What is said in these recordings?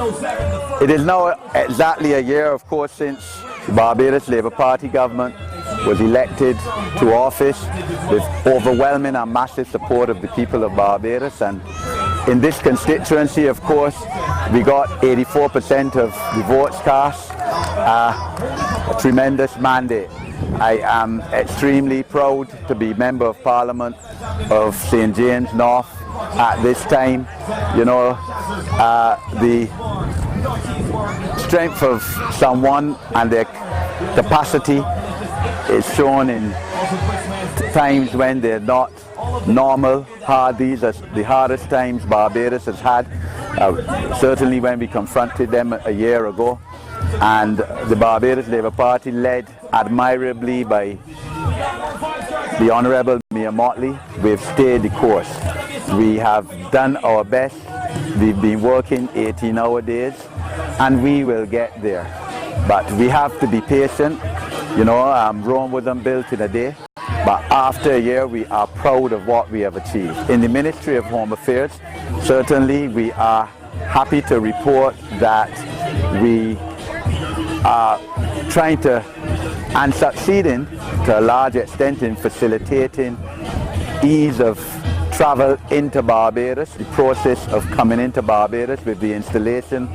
It is now exactly a year, of course, since the Barbados Labour Party government was elected to office with overwhelming and massive support of the people of Barbados. And in this constituency, of course, we got 84% of the votes cast, a tremendous mandate. I am extremely proud to be Member of Parliament of St. James North at this time. You know, the strength of someone and their capacity is shown in times when they're not normal, hard. These are the hardest times Barbados has had, certainly when we confronted them a year ago. And the Barbados Labour Party, led admirably by the Honourable Mayor Motley, we've stayed the course. We have done our best. We've been working 18-hour days, and we will get there. But we have to be patient. You know, Rome wasn't built in a day. But after a year, we are proud of what we have achieved. In the Ministry of Home Affairs, certainly we are happy to report that we are trying to and succeeding to a large extent in facilitating ease of travel into Barbados, the process of coming into Barbados with the installation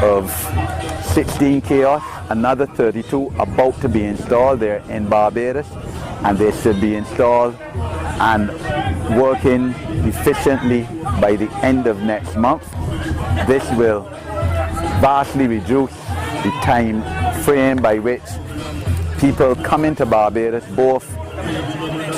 of 16 kiosks, another 32 about to be installed there in Barbados, and they should be installed and working efficiently by the end of next month. This will vastly reduce the time frame by which people come into Barbados, both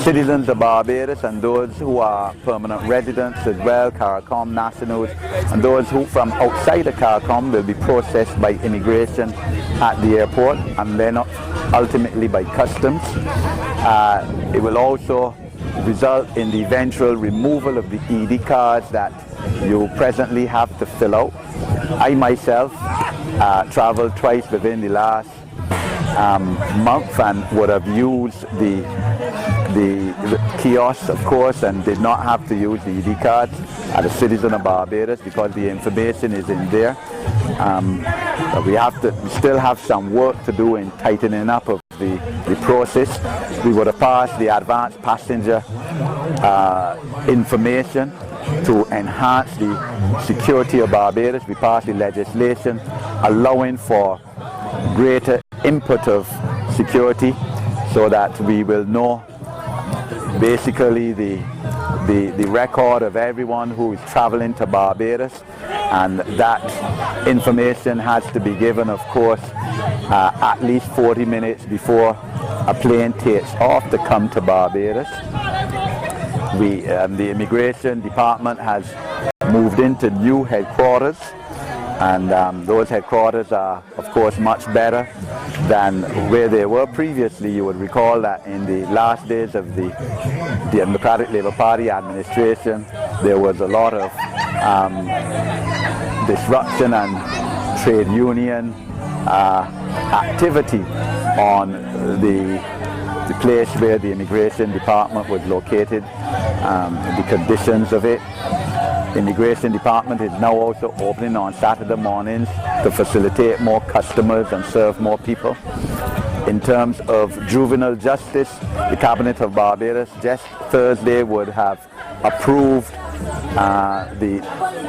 citizens of Barbados and those who are permanent residents as well, CARICOM nationals, and those who from outside of CARICOM will be processed by immigration at the airport and then ultimately by customs. It will also result in the eventual removal of the ED cards that you presently have to fill out. I myself traveled twice within the last month and would have used the kiosks, of course, and did not have to use the ED cards as a citizen of Barbados because the information is in there. But we still have some work to do in tightening up of the process. We would have passed the advanced passenger information to enhance the security of Barbados. We passed the legislation allowing for greater input of security so that we will know basically the record of everyone who is traveling to Barbados, and that information has to be given, of course, at least 40 minutes before a plane takes off to come to Barbados. The Immigration Department has moved into new headquarters, and those headquarters are, of course, much better than where they were previously. You would recall that in the last days of the Democratic Labour Party administration, there was a lot of disruption and trade union activity on the place where the Immigration Department was located, the conditions of it. Immigration Department is now also opening on Saturday mornings to facilitate more customers and serve more people. In terms of juvenile justice, the Cabinet of Barbados just Thursday would have approved the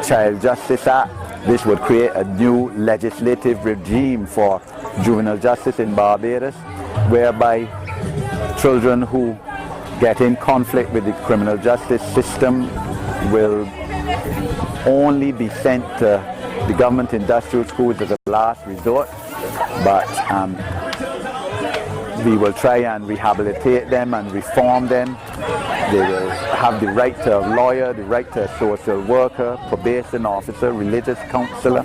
Child Justice Act. This would create a new legislative regime for juvenile justice in Barbados, whereby children who get in conflict with the criminal justice system will only be sent to the government industrial schools as a last resort, but we will try and rehabilitate them and reform them. They will have the right to a lawyer, the right to a social worker, probation officer, religious counselor,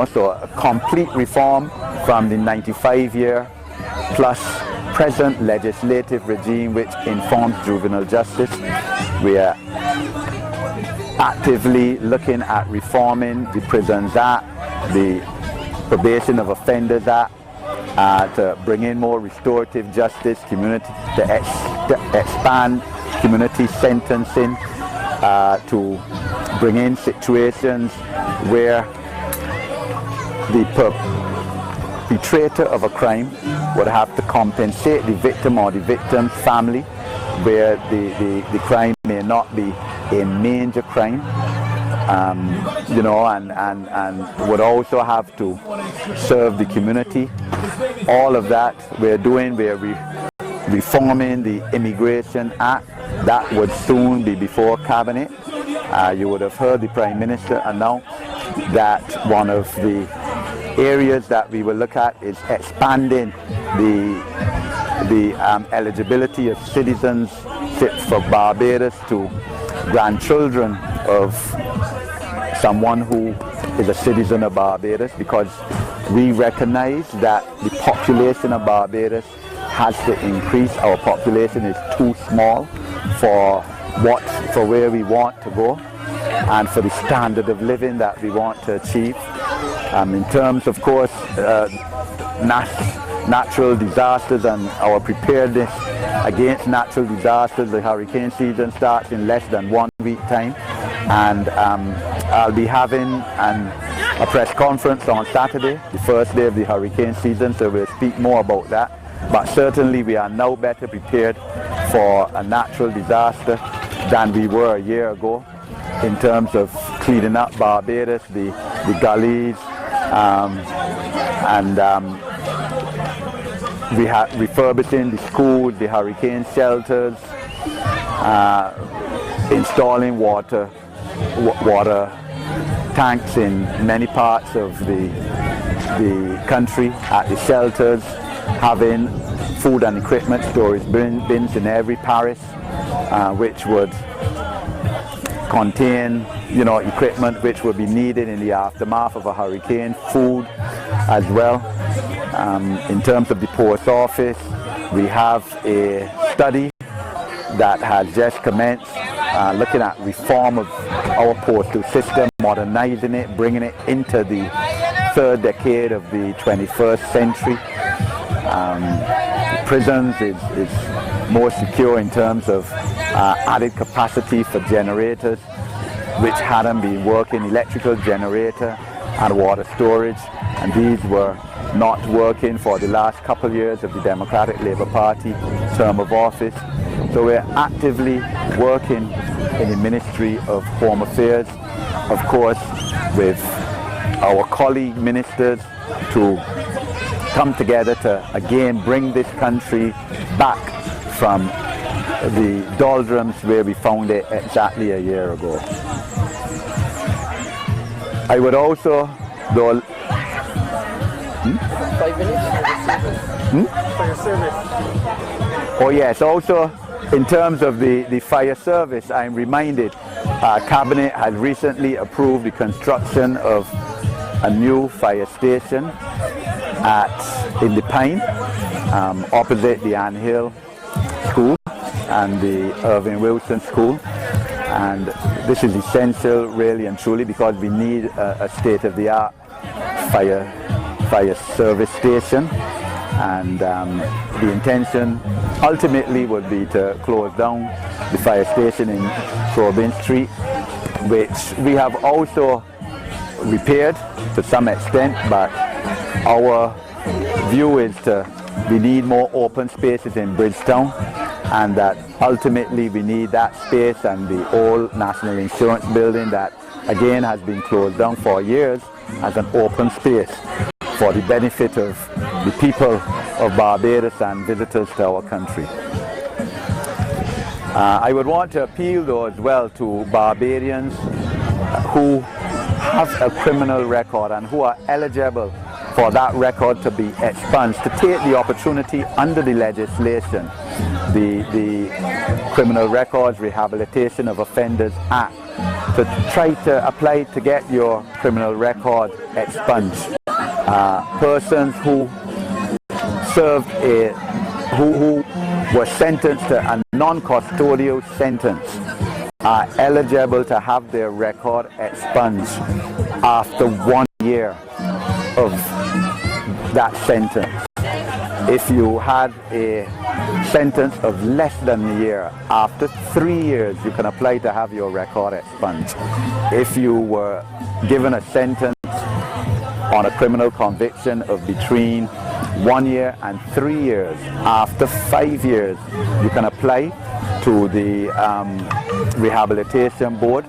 so a complete reform from the 95-year plus present legislative regime which informs juvenile justice. We are actively looking at reforming the Prisons Act, the Probation of Offenders Act, to bring in more restorative justice, to expand community sentencing, to bring in situations where the perpetrator of a crime would have to compensate the victim or the victim's family, where the crime may not be a major crime, you know, and would also have to serve the community. All of that we're doing. We're reforming the Immigration Act. That would soon be before Cabinet. You would have heard the Prime Minister announce that one of the areas that we will look at is expanding the eligibility of citizens for Barbados to grandchildren of someone who is a citizen of Barbados, because we recognize that the population of Barbados has to increase. Our population is too small for where we want to go and for the standard of living that we want to achieve. In terms, of course, natural disasters and our preparedness against natural disasters, the hurricane season starts in less than 1 week time, and I'll be having a press conference on Saturday, the first day of the hurricane season, so we'll speak more about that. But certainly we are now better prepared for a natural disaster than we were a year ago in terms of cleaning up Barbados, the gullies, refurbishing the schools, the hurricane shelters, installing water tanks in many parts of the country at the shelters, having food and equipment storage bins in every parish, which would contain, you know, equipment which would be needed in the aftermath of a hurricane, food as well. In terms of the post office, we have a study that has just commenced looking at reform of our postal system, modernizing it, bringing it into the third decade of the 21st century. Prisons is more secure in terms of added capacity for generators which hadn't been working, electrical generator and water storage, and these were not working for the last couple of years of the Democratic Labour Party term of office. So we're actively working in the Ministry of Home Affairs, of course, with our colleague ministers to come together to again bring this country back from the doldrums where we found it exactly a year ago. I would also, though, 5 minutes for your service. Oh yes, also in terms of the fire service, I'm reminded Cabinet has recently approved the construction of a new fire station in the Pine, opposite the Ann Hill School and the Irving Wilson School. And this is essential, really and truly, because we need a state-of-the-art fire service station. And the intention ultimately would be to close down the fire station in Corbin Street, which we have also repaired to some extent, but our view is we need more open spaces in Bridgetown, and that ultimately we need that space and the old National Insurance building that again has been closed down for years as an open space for the benefit of the people of Barbados and visitors to our country. I would want to appeal though as well to Barbadians who have a criminal record and who are eligible for that record to be expunged, to take the opportunity under the legislation, the Criminal Records Rehabilitation of Offenders Act, to try to apply to get your criminal record expunged. Persons who served who were sentenced to a non-custodial sentence are eligible to have their record expunged after 1 year of that sentence. If you had a sentence of less than a year, after 3 years you can apply to have your record expunged. If you were given a sentence on a criminal conviction of between 1 year and 3 years, after 5 years you can apply to the rehabilitation board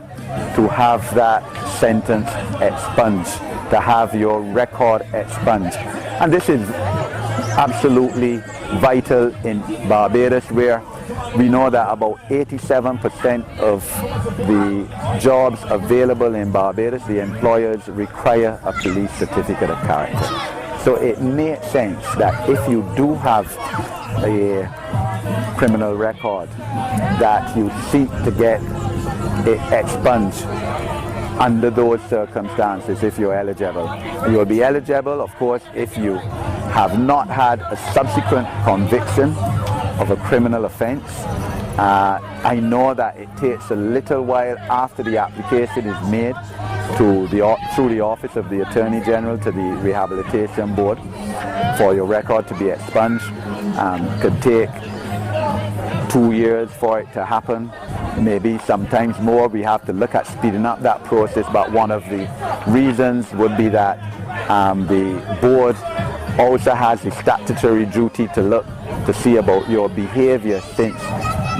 to have that sentence expunged, to have your record expunged. And this is absolutely vital in Barbados, where we know that about 87% of the jobs available in Barbados, the employers require a police certificate of character. So it makes sense that if you do have a criminal record, that you seek to get it expunged under those circumstances if you're eligible. You'll be eligible, of course, if you have not had a subsequent conviction of a criminal offense. I know that it takes a little while after the application is made through the Office of the Attorney General to the Rehabilitation Board for your record to be expunged. Could take 2 years for it to happen, maybe sometimes more. We have to look at speeding up that process, but one of the reasons would be that the board also has the statutory duty to look to see about your behavior since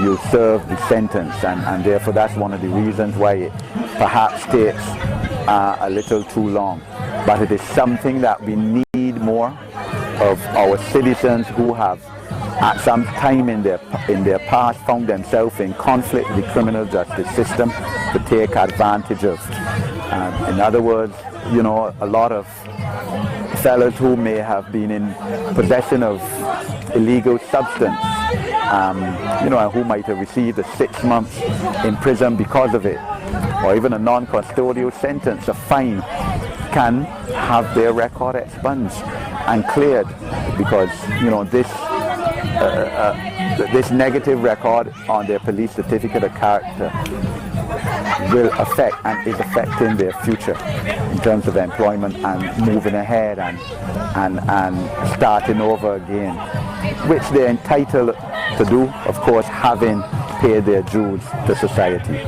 you served the sentence, and therefore that's one of the reasons why it perhaps takes a little too long. But it is something that we need more of our citizens who have at some time in their past found themselves in conflict with the criminal justice system to take advantage of. In other words, you know, a lot of fellows who may have been in possession of illegal substance, you know, and who might have received a 6 months in prison because of it, or even a non-custodial sentence, a fine, can have their record expunged and cleared because, you know, this negative record on their police certificate of character will affect and is affecting their future in terms of employment and moving ahead and starting over again, which they're entitled to do, of course, having paid their dues to society.